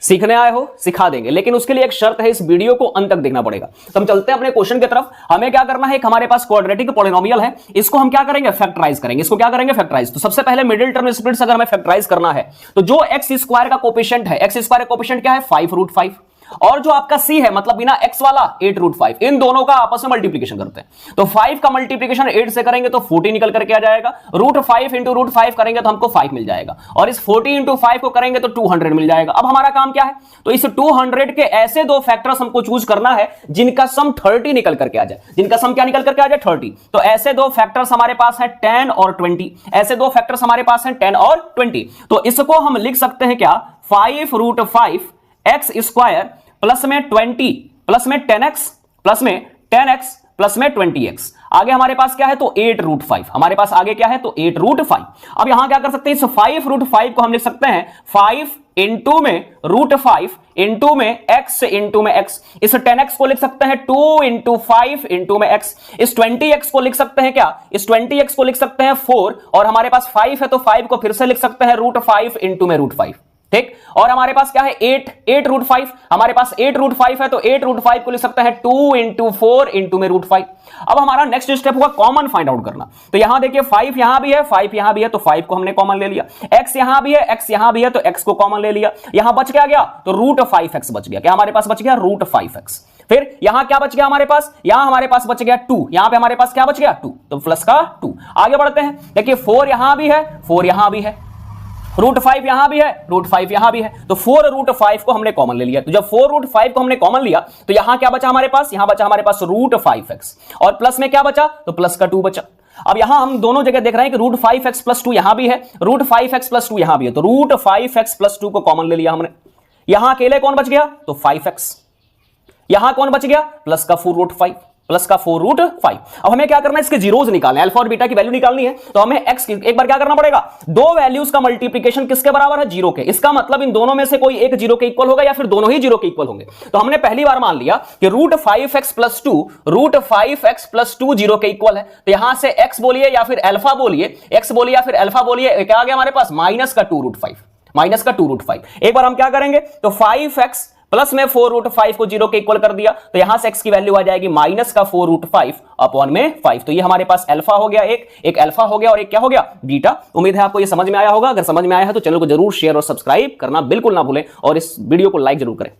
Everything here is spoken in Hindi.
सीखने आए हो सिखा देंगे, लेकिन उसके लिए एक शर्त है, इस वीडियो को अंत तक देखना पड़ेगा। तो हम चलते हैं अपने क्वेश्चन की तरफ। हमें क्या करना है, एक हमारे पास क्वाड्रेटिक पॉलिनोमियल है, इसको हम क्या करेंगे, फैक्टराइज करेंगे। इसको क्या करेंगे, फैक्टराइज। तो सबसे पहले मिडिल टर्म स्प्लिट्स अगर हमें फैक्टराइज करना है, तो जो एक्स स्क्वायर का कोफिशिएंट है, एक्स स्क्वायर का कोफिशिएंट क्या है 5√5, और जो आपका सी है मतलब बिना एक्स वाला 8√5, इन दोनों का आपस में मल्टीप्लीकेशन करते हैं। तो 5 का मल्टीप्लीकेशन 8 से करेंगे तो 40 निकल करके आ जाएगा। √5 इंटू √5 करेंगे तो हमको 5 मिल जाएगा, और इस 40 इंटू 5 को करेंगे तो 200 मिल जाएगा। अब हमारा काम क्या है, तो इस 200 के ऐसे दो फैक्टर्स हमको चूज करना है जिनका सम 30 निकल करके आ जाए। जिनका सम क्या निकल करके आ जाए, 30। तो ऐसे दो फैक्टर्स हमारे पास है 10 और 20। ऐसे दो फैक्टर्स हमारे पास हैं 10 और 20। तो इसको हम लिख सकते हैं क्या, 5√5 एक्स स्क्वायर प्लस में 20 प्लस में 10x प्लस में 10x प्लस में 20x। आगे हमारे पास क्या है, तो 8√5। हमारे पास आगे क्या है, तो 8√5। अब यहां क्या कर सकते हैं, इस 5√5 को हम लिख सकते हैं 5 इंटू में √5 इंटू में x इंटू में x। इस 10x को लिख सकते हैं 2 इंटू 5 इंटू में x। इस 20x को लिख सकते हैं क्या, इस 20x को लिख सकते हैं 4, और हमारे पास 5 है तो 5 को फिर से लिख सकते हैं √5 इंटू में √5। ठीक, और हमारे पास क्या है 8√5। हमारे पास 8√5 है तो 8√5 को लिख सकते हैं 2 इंटू 4 इंटू में √5। अब हमारा नेक्स्ट स्टेप होगा कॉमन फाइंड आउट करना। तो यहां देखिए 5 यहां भी है, 5 यहां भी है, तो 5 को हमने कॉमन ले लिया। x यहां भी है, x यहां भी है, तो x को कॉमन ले लिया। यहां बच क्या गया, तो √5x बच गया। क्या हमारे पास बच गया, √5x। फिर यहां क्या बच गया हमारे पास, यहां हमारे पास बच गया 2। यहां पे हमारे पास क्या बच गया, 2, तो प्लस का 2। आगे बढ़ते हैं, देखिए 4 यहां भी है, 4 यहां भी है, √5 यहां भी है, √5 यहां भी है, तो 4√5 को हमने कॉमन ले लिया। तो जब 4√5 को हमने कॉमन लिया तो यहां क्या बचा हमारे पास, यहां बचा हमारे पास √5x, और प्लस में क्या बचा, तो प्लस का 2 बचा। अब यहां हम दोनों जगह देख रहे हैं कि √5x प्लस 2 यहां भी है, √5x प्लस 2 यहां भी है, तो √5x प्लस 2 को कॉमन ले लिया हमने। यहां अकेले कौन बच गया, तो 5x। यहां कौन बच गया, प्लस का 4√5, प्लस का 4√5। अब हमें क्या करना है, इसके जीरोस निकालने, अल्फा और बीटा की वैल्यू निकालनी है। तो हमें x की एक बार क्या करना पड़ेगा, दो वैल्यूज का मल्टीप्लिकेशन किसके बराबर है, 0 के। इसका मतलब इन दोनों में से कोई एक 0 के इक्वल होगा या फिर दोनों ही 0 के इक्वल होंगे। तो हमने पहली बार मान लिया कि √5x प्लस 2 0 के इक्वल है। तो यहां से x बोलिए या फिर अल्फा बोलिए, x बोलिए या फिर अल्फा बोलिए, क्या आ गया हमारे पास, माइनस का 2√5, माइनस का 2√5। एक बार हम क्या करेंगे, तो 5x प्लस में 4√5 को 0 के इक्वल कर दिया, तो यहां से x की वैल्यू आ जाएगी माइनस का 4√5 अपॉन में 5। तो ये हमारे पास अल्फा हो गया, एक अल्फा हो गया और एक क्या हो गया, बीटा। उम्मीद है आपको ये समझ में आया होगा। अगर समझ में आया है तो चैनल को जरूर शेयर और सब्सक्राइब करना बिल्कुल ना भूलें, और इस वीडियो को लाइक जरूर करें।